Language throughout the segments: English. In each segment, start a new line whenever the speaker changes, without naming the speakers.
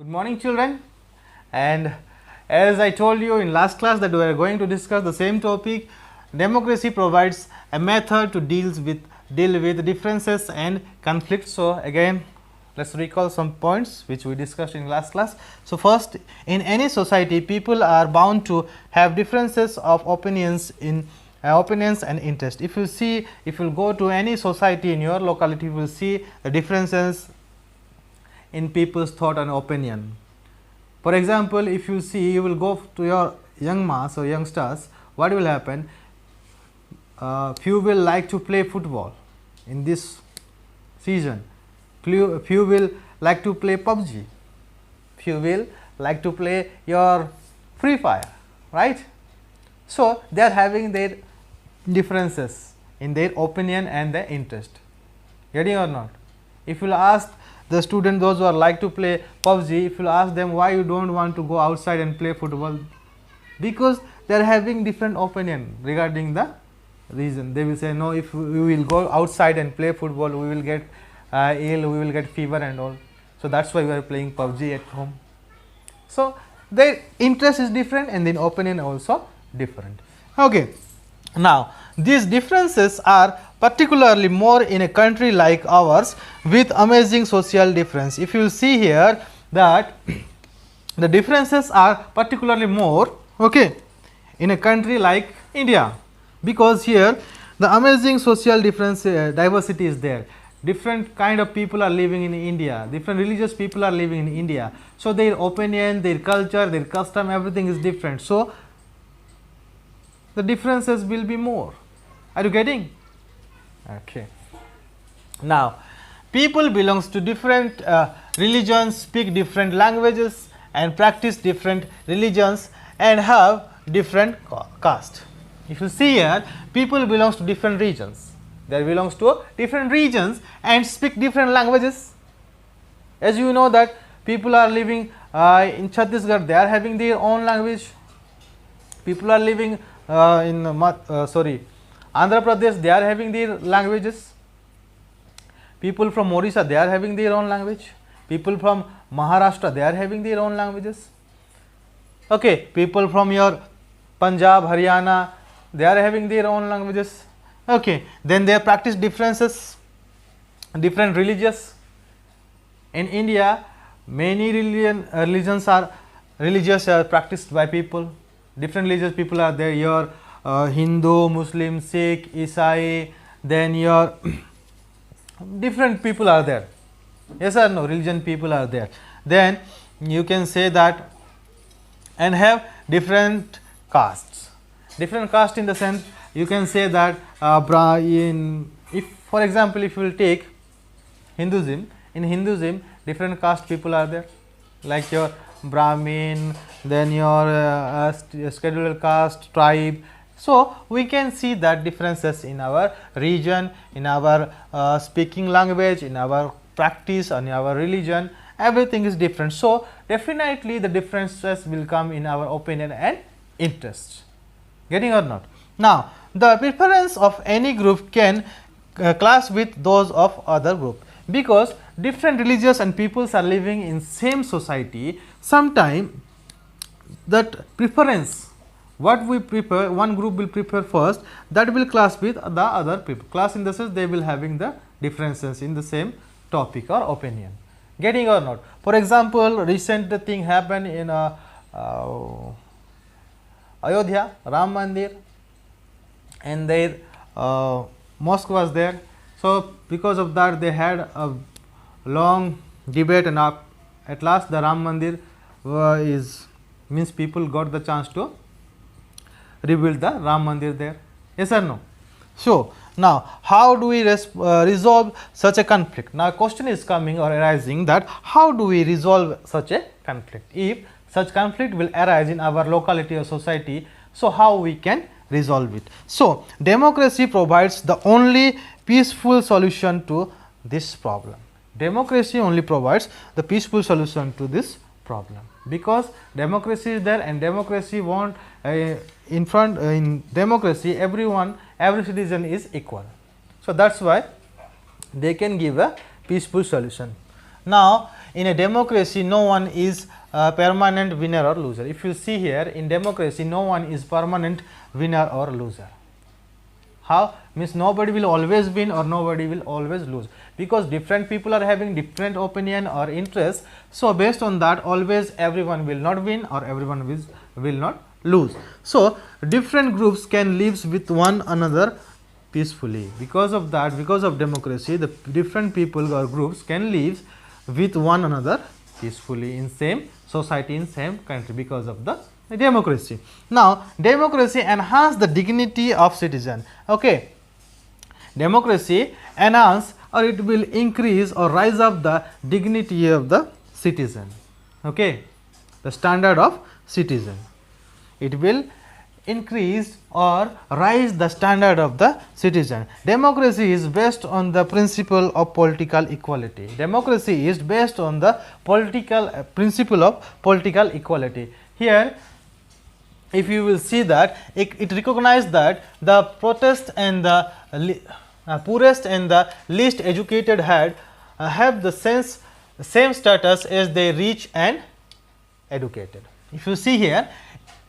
Good morning, children. And as I told you in last class that we are going to discuss the same topic, democracy provides a method to deal with differences and conflicts. So again, let's recall some points which we discussed in last class. So first, in any society, people are bound to have differences of opinions and interest. If you go to any society in your locality, you will see the differences in people's thought and opinion. For example, if you see, you will go to your young mass or youngsters, what will happen? Few will like to play football in this season, few will like to play PUBG, few will like to play your Free Fire, right? So they are having their differences in their opinion and their interest. Getting or not? If you will ask the student, those who are like to play PUBG, if you ask them why you don't want to go outside and play football, because they are having different opinion regarding the reason. They will say, no, if we will go outside and play football, we will get ill, we will get fever and all. So that's why we are playing PUBG at home. So their interest is different and then opinion also different. Okay. Now these differences are particularly more in a country like ours with amazing social difference. If you see here that the differences are particularly more, okay, in a country like India, because here the amazing social difference diversity is there. Different kind of people are living in India, different religious people are living in India. So their opinion, their culture, their custom, everything is different. So the differences will be more. Are you getting? Okay. Now people belongs to different religions, speak different languages and practice different religions and have different caste. If you see here, people belongs to different regions, they belongs to different regions and speak different languages. As you know that people are living in Chhattisgarh, they are having their own language. People are living in Andhra Pradesh, they are having their languages. People from Orissa, they are having their own language. People from Maharashtra, they are having their own languages. Okay, people from your Punjab, Haryana, they are having their own languages. Okay, then they practice differences, different religions. In India, many religions are practiced by people. Different religious people are there. Your Hindu, Muslim, Sikh, Isai, then your different people are there. Yes or no? Religion people are there. Then you can say that and have different castes. Different caste in the sense you can say that if for example if you will take Hinduism, in Hinduism different caste people are there, like your Brahmin, then your scheduled caste, tribe. So we can see that differences in our region, in our speaking language, in our practice, and in our religion, everything is different. So definitely the differences will come in our opinion and interest. Getting or not? Now the preference of any group can clash with those of other group, because different religions and peoples are living in same society. Sometime that preference, what we prefer, one group will prefer first, that will clash with the other people. Clash in the sense they will having the differences in the same topic or opinion. Getting or not? For example, recent thing happened in Ayodhya, Ram Mandir, and their mosque was there. So because of that they had a long debate, and at last the Ram Mandir means people got the chance to rebuild the Ram Mandir there. Yes or no? So now how do we resolve such a conflict? Now question is coming or arising that how do we resolve such a conflict? If such conflict will arise in our locality or society, so how we can resolve it? So democracy provides the only peaceful solution to this problem. Democracy only provides the peaceful solution to this problem, because democracy is there, and democracy want in democracy every citizen is equal. So that's why they can give a peaceful solution. Now in a democracy no one is a permanent winner or loser. If you see here, in democracy no one is permanent winner or loser. How? Means nobody will always win or nobody will always lose, because different people are having different opinion or interests. So, based on that, always everyone will not win or everyone will not lose. So, different groups can live with one another peacefully. Because of that, because of democracy, the different people or groups can live with one another peacefully in same society, in same country, because of the democracy. Now, democracy enhance the dignity of citizen. Okay, democracy enhance or it will increase or rise up the dignity of the citizen. Okay, the standard of citizen. It will increase or rise the standard of the citizen. Democracy is based on the principle of political equality. Democracy is based on the principle of political equality. Here, if you will see that it recognizes that the poorest and the least educated have the same status as the rich and educated. If you see here,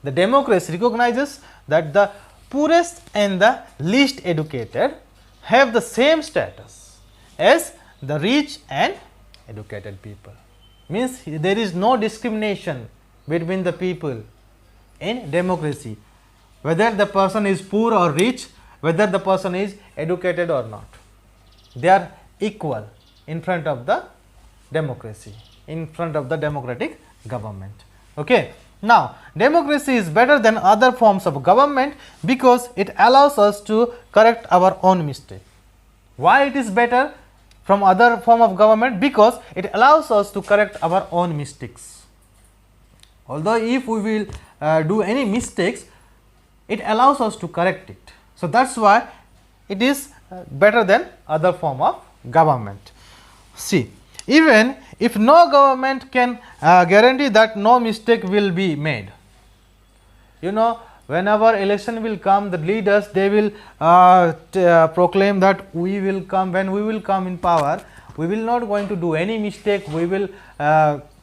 the democracy recognizes that the poorest and the least educated have the same status as the rich and educated people. Means there is no discrimination between the people in democracy, whether the person is poor or rich, whether the person is educated or not. They are equal in front of the democracy, in front of the democratic government. Okay. Now, democracy is better than other forms of government because it allows us to correct our own mistake. Why it is better from other form of government? Because it allows us to correct our own mistakes. Although if we will do any mistakes, it allows us to correct it. So, that is why it is better than other form of government. See, even if no government can guarantee that no mistake will be made. You know, whenever election will come, the leaders, they will proclaim that we will come, when we will come in power, we will not going to do any mistake, we will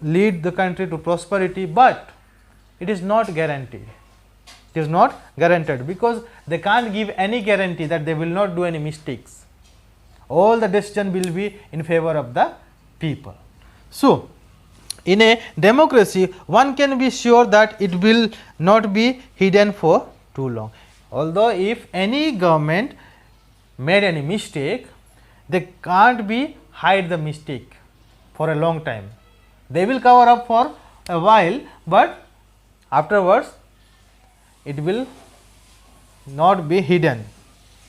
lead the country to prosperity, but it is not guaranteed. It is not guaranteed because they can't give any guarantee that they will not do any mistakes. All the decision will be in favor of the people. So, in a democracy, one can be sure that it will not be hidden for too long. Although if any government made any mistake, they can't be hide the mistake for a long time. They will cover up for a while, but afterwards it will not be hidden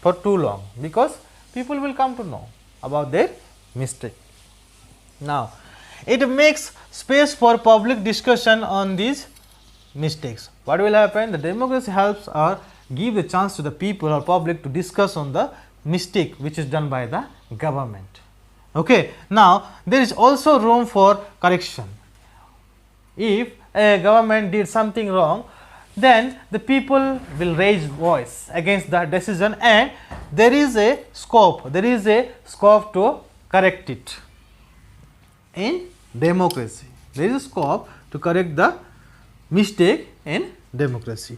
for too long, because people will come to know about their mistake. Now, it makes space for public discussion on these mistakes. What will happen? The democracy helps or give the chance to the people or public to discuss on the mistake which is done by the government. Okay. Now, there is also room for correction. If a government did something wrong, then the people will raise voice against that decision, and there is a scope to correct it. In democracy, there is a scope to correct the mistake in democracy.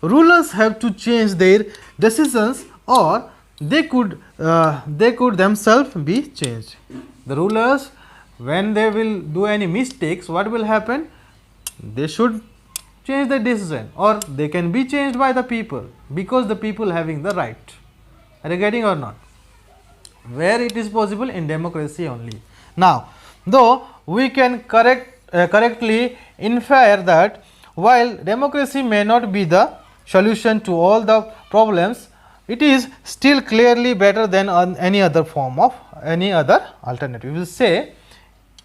Rulers have to change their decisions, or they could themselves be changed. The rulers, when they will do any mistakes, what will happen? They should change the decision, or they can be changed by the people, because the people having the right. Are you getting or not? Where it is possible? In democracy only. Now, though we can correctly infer that while democracy may not be the solution to all the problems, it is still clearly better than any other form of any other alternative. We will say,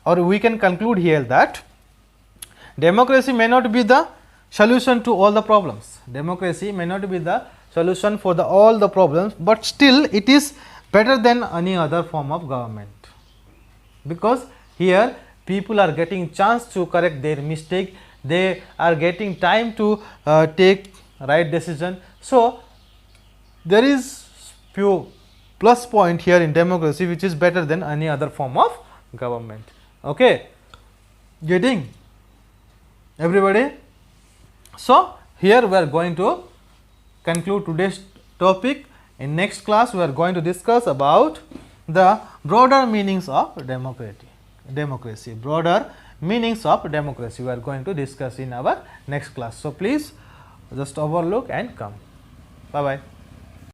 or we can conclude here that democracy may not be the solution to all the problems. Democracy may not be the solution for all the problems, but still it is better than any other form of government, because here people are getting chance to correct their mistake, they are getting time to take right decision. So, there is few plus point here in democracy which is better than any other form of government. Okay. Getting everybody? So, here we are going to conclude today's topic. In next class, we are going to discuss about the broader meanings of democracy. Broader meanings of democracy we are going to discuss in our next class. So, please just overlook and come. Bye bye.